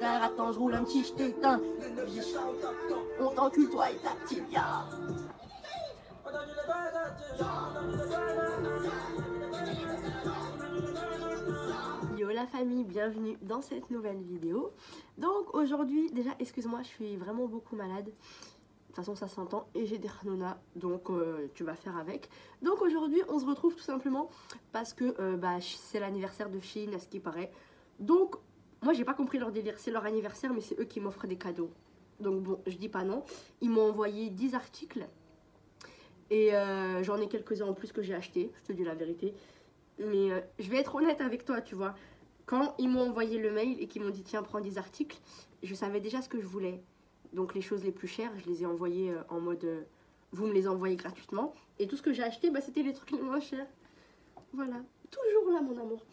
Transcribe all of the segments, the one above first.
frère, attends, je roule un petit, je t'éteins. On t'encule, toi et ta petite ya. Yo la famille, bienvenue dans cette nouvelle vidéo. Donc aujourd'hui, déjà excuse-moi, je suis vraiment beaucoup malade. De toute façon ça s'entend et j'ai des ranonas, donc tu vas faire avec. Donc aujourd'hui on se retrouve tout simplement parce que c'est l'anniversaire de Shein à ce qui paraît. Donc moi j'ai pas compris leur délire, c'est leur anniversaire mais c'est eux qui m'offrent des cadeaux. Donc bon, je dis pas non. Ils m'ont envoyé 10 articles et j'en ai quelques-uns en plus que j'ai acheté, je te dis la vérité. Mais je vais être honnête avec toi, tu vois. Quand ils m'ont envoyé le mail et qu'ils m'ont dit tiens prends 10 articles, je savais déjà ce que je voulais. Donc les choses les plus chères, je les ai envoyées en mode vous me les envoyez gratuitement. Et tout ce que j'ai acheté, c'était les trucs les moins chers. Voilà, toujours là mon amour.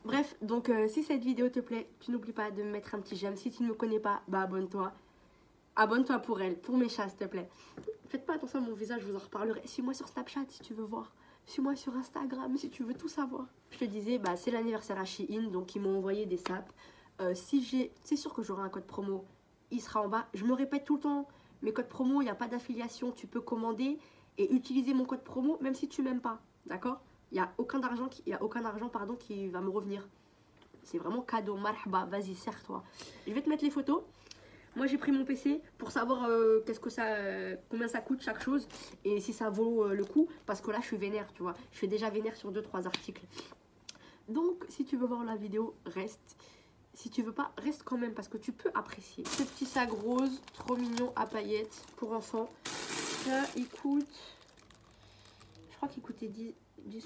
Bref, donc si cette vidéo te plaît, tu n'oublies pas de me mettre un petit j'aime. Si tu ne me connais pas, abonne-toi. Abonne-toi pour elle, pour mes chats s'il te plaît. Faites pas attention à mon visage, je vous en reparlerai. Suis-moi sur Snapchat si tu veux voir. Suis-moi sur Instagram si tu veux tout savoir. Je te disais, c'est l'anniversaire à Shein, donc ils m'ont envoyé des sapes. C'est sûr que j'aurai un code promo. Il sera en bas. Je me répète tout le temps, mes codes promo, il n'y a pas d'affiliation. Tu peux commander et utiliser mon code promo même si tu m'aimes pas. D'accord? Il n'y a aucun argent qui va me revenir. C'est vraiment cadeau. Marhaba, vas-y, serre-toi. Je vais te mettre les photos. Moi j'ai pris mon PC pour savoir combien ça coûte chaque chose et si ça vaut le coup, parce que là je suis vénère, tu vois. Je suis déjà vénère sur 2-3 articles. Donc si tu veux voir la vidéo, reste. Si tu veux pas, reste quand même parce que tu peux apprécier. Ce petit sac rose, trop mignon à paillettes pour enfants. Ça il coûte, je crois qu'il coûtait 10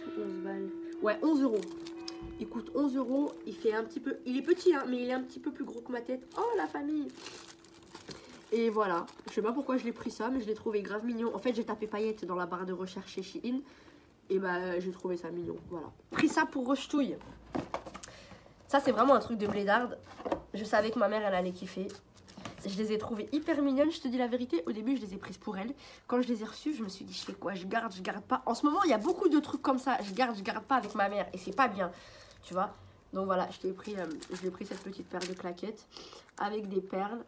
ou 11 balles. Ouais, 11 €. Il coûte 11 €. Il fait un petit peu, il est petit hein, mais il est un petit peu plus gros que ma tête. Oh la famille! Et voilà, je sais pas pourquoi je l'ai pris ça, mais je l'ai trouvé grave mignon. En fait, j'ai tapé paillettes dans la barre de recherche chez Shein. Et j'ai trouvé ça mignon, voilà. Pris ça pour Rochetouille. Ça, c'est vraiment un truc de blédarde. Je savais que ma mère, elle allait kiffer. Je les ai trouvées hyper mignonnes, je te dis la vérité. Au début, je les ai prises pour elle. Quand je les ai reçues, je me suis dit, je fais quoi? Je garde pas. En ce moment, il y a beaucoup de trucs comme ça. Je garde pas avec ma mère. Et c'est pas bien, tu vois. Donc voilà, je lui ai pris cette petite paire de claquettes avec des perles.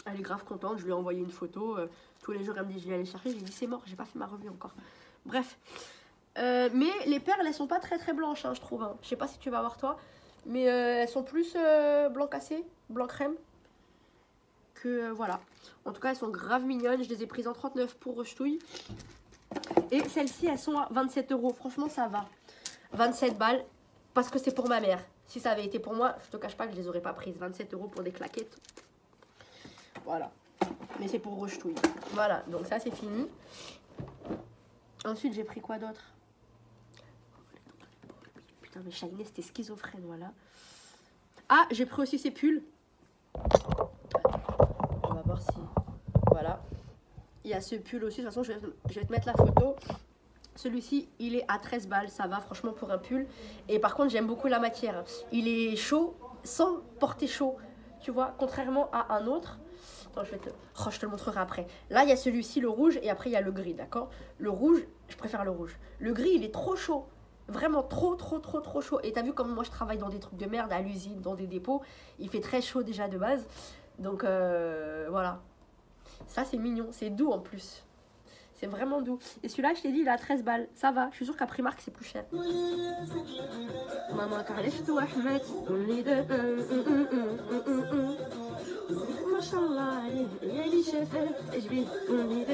Elle est grave contente, je lui ai envoyé une photo. Tous les jours, elle me dit, je vais aller chercher. J'ai dit, c'est mort, j'ai pas fait ma revue encore. Bref. Mais les perles, elles sont pas très très blanches, hein, je trouve. Hein. Je sais pas si tu vas voir toi. Mais elles sont plus blanc cassé, blanc crème. Que voilà. En tout cas, elles sont grave mignonnes. Je les ai prises en 39 pour Rochetouille. Et celles-ci, elles sont à 27 €. Franchement, ça va. 27 balles. Parce que c'est pour ma mère. Si ça avait été pour moi, je te cache pas que je les aurais pas prises. 27 € pour des claquettes. Voilà. Mais c'est pour Rochetouille. Voilà. Donc ça, c'est fini. Ensuite, j'ai pris quoi d'autre? Putain, mais Shiny, c'était schizophrène, voilà. Ah, j'ai pris aussi ces pulls. On va voir si... Voilà. Il y a ce pull aussi. De toute façon, je vais te mettre la photo. Celui-ci, il est à 13 balles. Ça va, franchement, pour un pull. Et par contre, j'aime beaucoup la matière. Il est chaud sans porter chaud. Tu vois, contrairement à un autre. Attends, je te le montrerai après. Là, il y a celui-ci, le rouge, et après, il y a le gris, d'accord? Le rouge, je préfère le rouge. Le gris, il est trop chaud. Vraiment trop chaud. Et t'as vu comme moi, je travaille dans des trucs de merde, à l'usine, dans des dépôts. Il fait très chaud déjà de base. Donc, voilà. Ça, c'est mignon. C'est doux, en plus. C'est vraiment doux. Et celui-là, je t'ai dit, il est à 13 balles. Ça va. Je suis sûre qu'à Primark, c'est plus cher. Maman,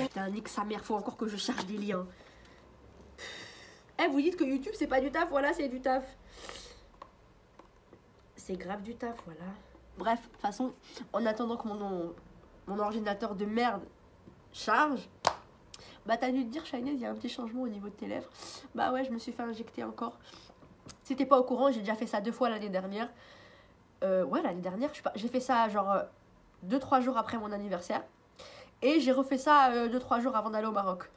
putain, nique sa mère, faut encore que je cherche des liens. Vous dites que YouTube c'est pas du taf, voilà, c'est du taf. C'est grave du taf, voilà. Bref, de toute façon, en attendant que mon ordinateur de merde charge, t'as dû te dire, Shainez, il y a un petit changement au niveau de tes lèvres. Ouais, je me suis fait injecter encore. Si t'es pas au courant, j'ai déjà fait ça 2 fois l'année dernière. Ouais, l'année dernière, j'ai fait ça genre 2-3 jours après mon anniversaire. Et j'ai refait ça 2-3 jours avant d'aller au Maroc.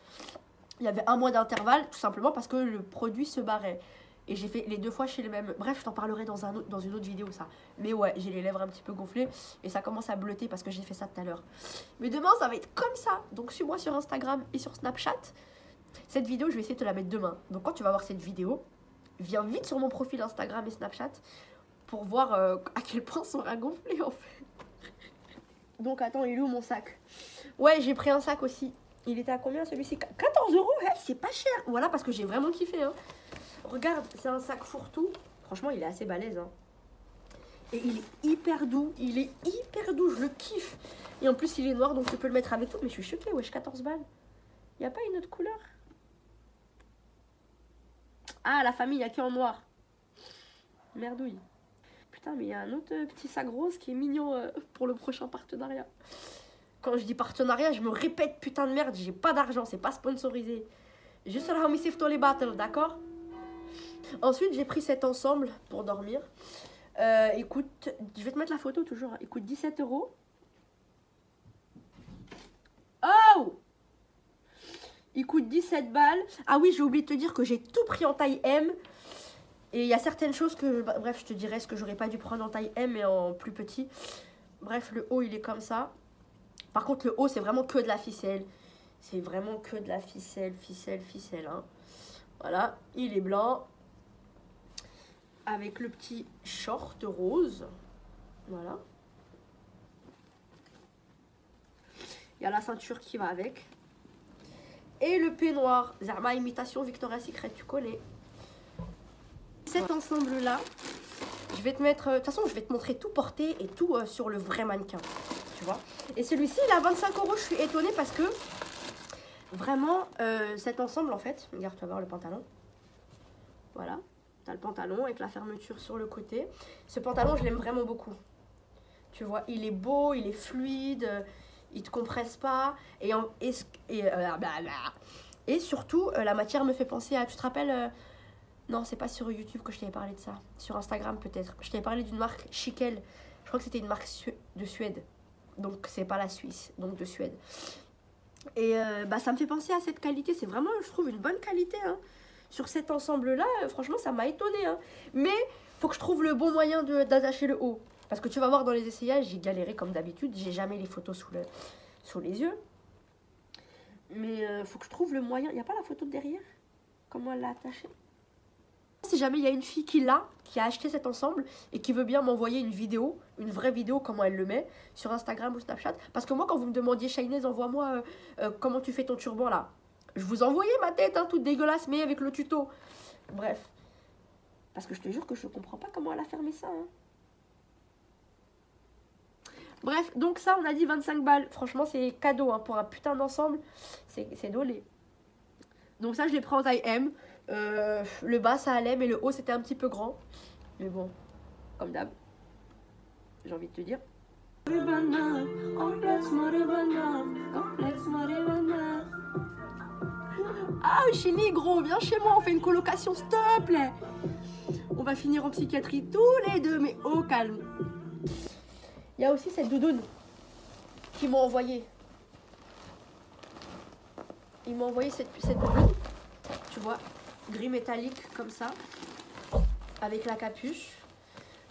Il y avait 1 mois d'intervalle, tout simplement parce que le produit se barrait. Et j'ai fait les 2 fois chez les mêmes. Bref, je t'en parlerai dans une autre vidéo, ça. Mais ouais, j'ai les lèvres un petit peu gonflées. Et ça commence à bleuter parce que j'ai fait ça tout à l'heure. Mais demain, ça va être comme ça. Donc, suis-moi sur Instagram et sur Snapchat. Cette vidéo, je vais essayer de te la mettre demain. Donc, quand tu vas voir cette vidéo, viens vite sur mon profil Instagram et Snapchat pour voir à quel point ça aura gonflé en fait. Donc attends, il est où mon sac? Ouais, j'ai pris un sac aussi. Il était à combien celui-ci? 14 €, hey, c'est pas cher. Voilà, parce que j'ai vraiment kiffé. Hein. Regarde, c'est un sac fourre-tout. Franchement, il est assez balèze. Hein. Et il est hyper doux. Il est hyper doux, je le kiffe. Et en plus, il est noir, donc tu peux le mettre avec tout. Mais je suis choquée, wesh, 14 balles. Il n'y a pas une autre couleur? Ah, la famille, il n'y a que en noir. Merdouille. Putain, mais il y a un autre petit sac rose qui est mignon pour le prochain partenariat. Quand je dis partenariat, je me répète, putain de merde, j'ai pas d'argent, c'est pas sponsorisé. Juste là, on les battles, d'accord? Ensuite, j'ai pris cet ensemble pour dormir. Écoute, je vais te mettre la photo toujours. Il coûte 17 €. Oh! Il coûte 17 balles. Ah oui, j'ai oublié de te dire que j'ai tout pris en taille M. Et il y a certaines choses que... Bref, je te dirai ce que j'aurais pas dû prendre en taille M et en plus petit. Bref, le haut, il est comme ça. Par contre, le haut, c'est vraiment que de la ficelle. C'est vraiment que de la ficelle, ficelle. Hein. Voilà, il est blanc. Avec le petit short rose. Voilà. Il y a la ceinture qui va avec. Et le peignoir. Zama imitation Victoria's Secret, tu connais. Cet ensemble-là, je vais te mettre... De toute façon, je vais te montrer tout porté et tout sur le vrai mannequin. Tu vois. Et celui-ci, il est à 25 €. Je suis étonnée parce que... Vraiment, cet ensemble, en fait... Regarde, tu vas voir le pantalon. Voilà. Tu as le pantalon avec la fermeture sur le côté. Ce pantalon, je l'aime vraiment beaucoup. Tu vois, il est beau, il est fluide, il te compresse pas. Et surtout, la matière me fait penser à... Tu te rappelles... non, c'est pas sur YouTube que je t'avais parlé de ça. Sur Instagram, peut-être. Je t'avais parlé d'une marque Chiquel. Je crois que c'était une marque de Suède. Donc, c'est pas la Suisse, donc de Suède. Et ça me fait penser à cette qualité. C'est vraiment, je trouve, une bonne qualité. Hein. Sur cet ensemble-là, franchement, ça m'a étonné. Hein. Mais, faut que je trouve le bon moyen d'attacher le haut. Parce que tu vas voir dans les essayages, j'ai galéré comme d'habitude. J'ai jamais les photos sous les yeux. Mais, faut que je trouve le moyen. Il n'y a pas la photo de derrière? Comment elle l'a attaché? Si jamais il y a une fille qui a acheté cet ensemble et qui veut bien m'envoyer une vidéo, une vraie vidéo, comment elle le met, sur Instagram ou Snapchat. Parce que moi, quand vous me demandiez, Shainez, envoie-moi comment tu fais ton turban là. Je vous envoyais ma tête, hein, toute dégueulasse, mais avec le tuto. Bref. Parce que je te jure que je ne comprends pas comment elle a fermé ça. Hein. Bref, donc ça, on a dit 25 balles. Franchement, c'est cadeau hein, pour un putain d'ensemble. C'est dolé. Donc ça, je l'ai pris en taille M. Le bas ça allait mais le haut c'était un petit peu grand, mais bon comme d'hab j'ai envie de te dire. Ah Chili gros, viens chez moi, on fait une colocation s'il te plaît. On va finir en psychiatrie tous les deux, mais au calme. Il y a aussi cette doudoune qui m'a envoyé. Il m'a envoyé cette doudoune, tu vois, gris métallique comme ça, avec la capuche.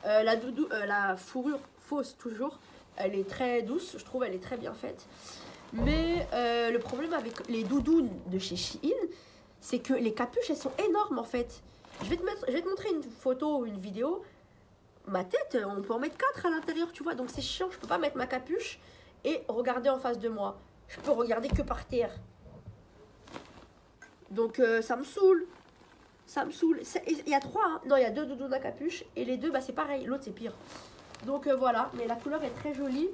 La fourrure fausse toujours, elle est très douce, je trouve, elle est très bien faite. Mais le problème avec les doudounes de chez Shein, c'est que les capuches, elles sont énormes en fait. Je vais te montrer une photo ou une vidéo. Ma tête, on peut en mettre 4 à l'intérieur, tu vois, donc c'est chiant, je peux pas mettre ma capuche et regarder en face de moi. Je peux regarder que par terre. Donc ça me saoule. Ça me saoule. Il y a 3, hein. Non, il y a 2 doudounes à capuche. Et les 2, c'est pareil. L'autre, c'est pire. Donc voilà. Mais la couleur est très jolie.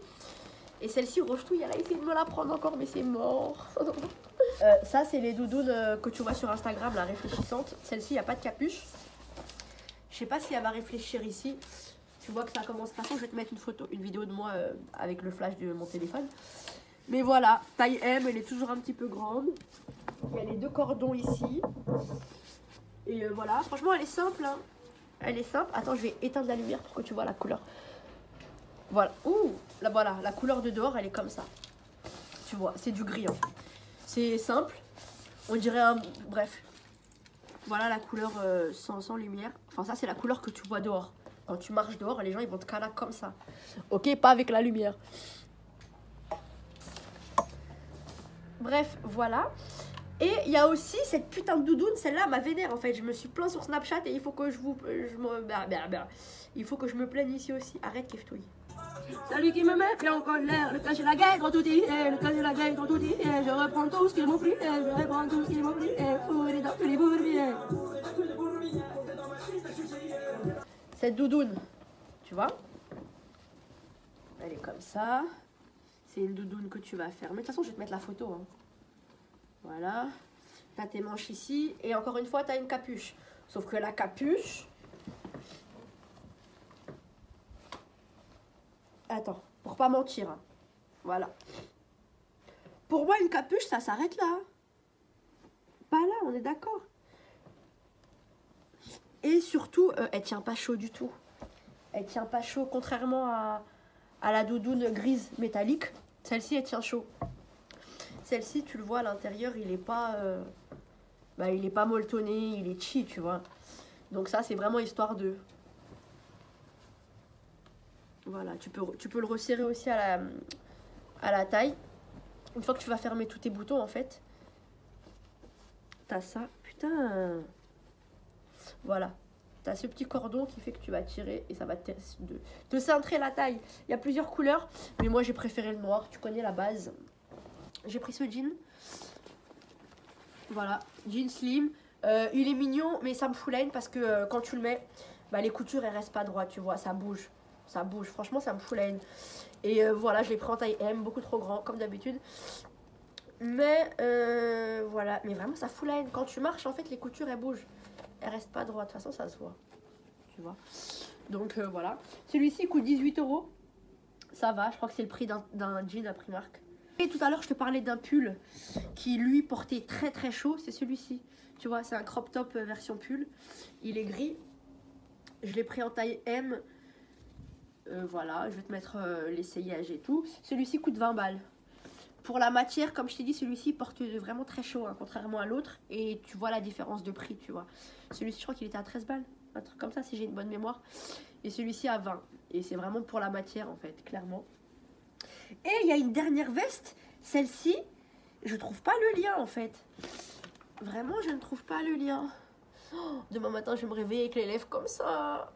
Et celle-ci, Rochetou, elle a essayé de me la prendre encore, mais c'est mort. Ça, c'est les doudounes que tu vois sur Instagram, la réfléchissante. Celle-ci, il n'y a pas de capuche. Je sais pas si elle va réfléchir ici. Tu vois que ça commence. De toute façon, je vais te mettre une vidéo de moi avec le flash de mon téléphone. Mais voilà, taille M, elle est toujours un petit peu grande. Il y a les 2 cordons ici. Et voilà, franchement, elle est simple. Hein. Elle est simple. Attends, je vais éteindre la lumière pour que tu vois la couleur. Voilà. Ouh, là, voilà, la couleur de dehors, elle est comme ça. Tu vois, c'est du gris. Hein. C'est simple. On dirait un... Bref. Voilà la couleur sans lumière. Enfin, ça, c'est la couleur que tu vois dehors. Quand tu marches dehors, les gens, ils vont te caler comme ça. Ok, pas avec la lumière. Bref, voilà. Et il y a aussi cette putain de doudoune, celle-là m'a vénère en fait. Je me suis plaint sur Snapchat et il faut que Il faut que je me plaigne ici aussi. Arrête, keffe-touille. Celui qui me met en colère, le cache la guerre, tout dit, le cache la guerre, tout dit, je reprends tout ce qu'ils m'ont pris, je reprends tout ce qu'ils m'ont pris, fourré dans tous les bourbiers. Cette doudoune, tu vois, elle est comme ça. C'est une doudoune que tu vas fermer. De toute façon, je vais te mettre la photo. Hein. Voilà. Tu as tes manches ici. Et encore une fois, tu as une capuche. Sauf que la capuche... Attends, pour pas mentir. Hein. Voilà. Pour moi, une capuche, ça s'arrête là. Pas là, on est d'accord. Et surtout, elle tient pas chaud du tout. Elle tient pas chaud, contrairement à la doudoune grise métallique. Celle-ci, elle tient chaud. Celle-ci, tu le vois, à l'intérieur, il est pas molletonné, il est chi, tu vois. Donc ça, c'est vraiment histoire de... Voilà, tu peux le resserrer aussi à la taille. Une fois que tu vas fermer tous tes boutons, en fait, t'as ça. Putain. Voilà. T'as ce petit cordon qui fait que tu vas tirer et ça va te cintrer la taille. Il y a plusieurs couleurs, mais moi, j'ai préféré le noir. Tu connais la base. J'ai pris ce jean. Voilà, jean slim. Il est mignon, mais ça me fout la haine parce que quand tu le mets, bah, les coutures, elles restent pas droites, tu vois. Ça bouge. Ça bouge. Franchement, ça me fout la haine. Et voilà, je l'ai pris en taille M, beaucoup trop grand, comme d'habitude. Mais voilà, mais vraiment, ça fout la haine. Quand tu marches, en fait, les coutures, elles bougent. Elles restent pas droites. De toute façon, ça se voit. Tu vois. Donc voilà. Celui-ci coûte 18 €. Ça va, je crois que c'est le prix d'un jean à Primark. Et tout à l'heure, je te parlais d'un pull qui, lui, portait très très chaud. C'est celui-ci. Tu vois, c'est un crop top version pull. Il est gris. Je l'ai pris en taille M. Voilà, je vais te mettre l'essayage et tout. Celui-ci coûte 20 balles. Pour la matière, comme je t'ai dit, celui-ci porte vraiment très chaud, hein, contrairement à l'autre. Et tu vois la différence de prix, tu vois. Celui-ci, je crois qu'il était à 13 balles. Un truc comme ça, si j'ai une bonne mémoire. Et celui-ci à 20. Et c'est vraiment pour la matière, en fait, clairement. Et il y a une dernière veste. Celle-ci, je trouve pas le lien, en fait. Vraiment, je ne trouve pas le lien. Oh, demain matin, je vais me réveiller avec les lèvres comme ça.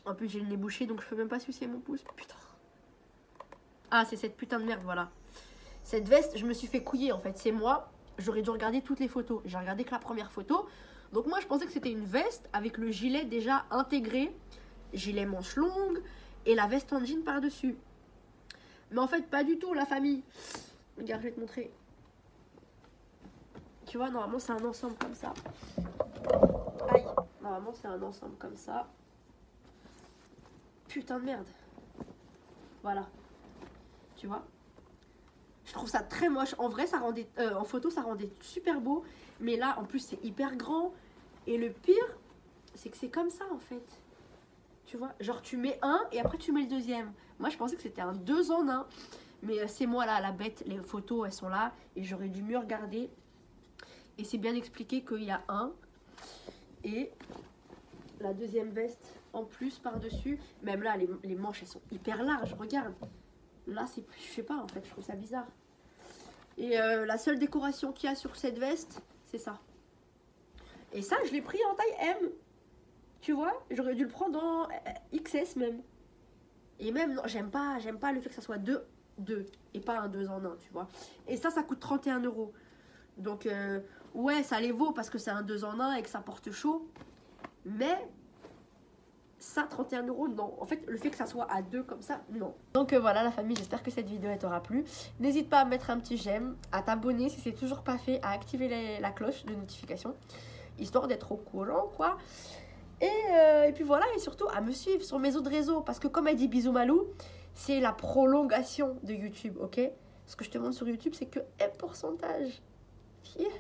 En plus, j'ai le nez bouché, donc je peux même pas sucer mon pouce. Putain. Ah, c'est cette putain de merde, voilà. Cette veste, je me suis fait couiller, en fait. C'est moi. J'aurais dû regarder toutes les photos. J'ai regardé que la première photo. Donc moi, je pensais que c'était une veste avec le gilet déjà intégré. Gilet manche longue et la veste en jean par-dessus. Mais en fait, pas du tout, la famille. Regarde, je vais te montrer. Tu vois, normalement, c'est un ensemble comme ça. Aïe. Normalement, c'est un ensemble comme ça. Putain de merde. Voilà. Tu vois? Je trouve ça très moche. En vrai, ça rendait, en photo, ça rendait super beau. Mais là, en plus, c'est hyper grand. Et le pire, c'est que c'est comme ça, en fait. Tu vois? Genre, tu mets un et après, tu mets le deuxième. Moi, je pensais que c'était un 2 en 1. Mais c'est moi, là, la bête. Les photos, elles sont là. Et j'aurais dû mieux regarder. Et c'est bien expliqué qu'il y a un. Et la deuxième veste en plus par-dessus. Même là, les manches, elles sont hyper larges. Regarde. Là, c'est, je sais pas, en fait, je trouve ça bizarre. Et la seule décoration qu'il y a sur cette veste, c'est ça. Et ça, je l'ai pris en taille M. Tu vois, j'aurais dû le prendre en XS même. Et même, non, j'aime pas le fait que ça soit 2 et pas un 2 en 1, tu vois. Et ça coûte 31 €. Donc, ouais, ça les vaut parce que c'est un 2 en 1 et que ça porte chaud. Mais... ça, 31 €, non. En fait, le fait que ça soit à 2 comme ça, non. Donc voilà la famille, j'espère que cette vidéo t'aura plu. N'hésite pas à mettre un petit j'aime, à t'abonner si c'est toujours pas fait, à activer la cloche de notification, histoire d'être au courant, quoi. Et puis voilà, et surtout à me suivre sur mes autres réseaux, parce que comme elle dit Bisous Malou, c'est la prolongation de YouTube, ok? Ce que je te montre sur YouTube, c'est que un pourcentage. Yeah.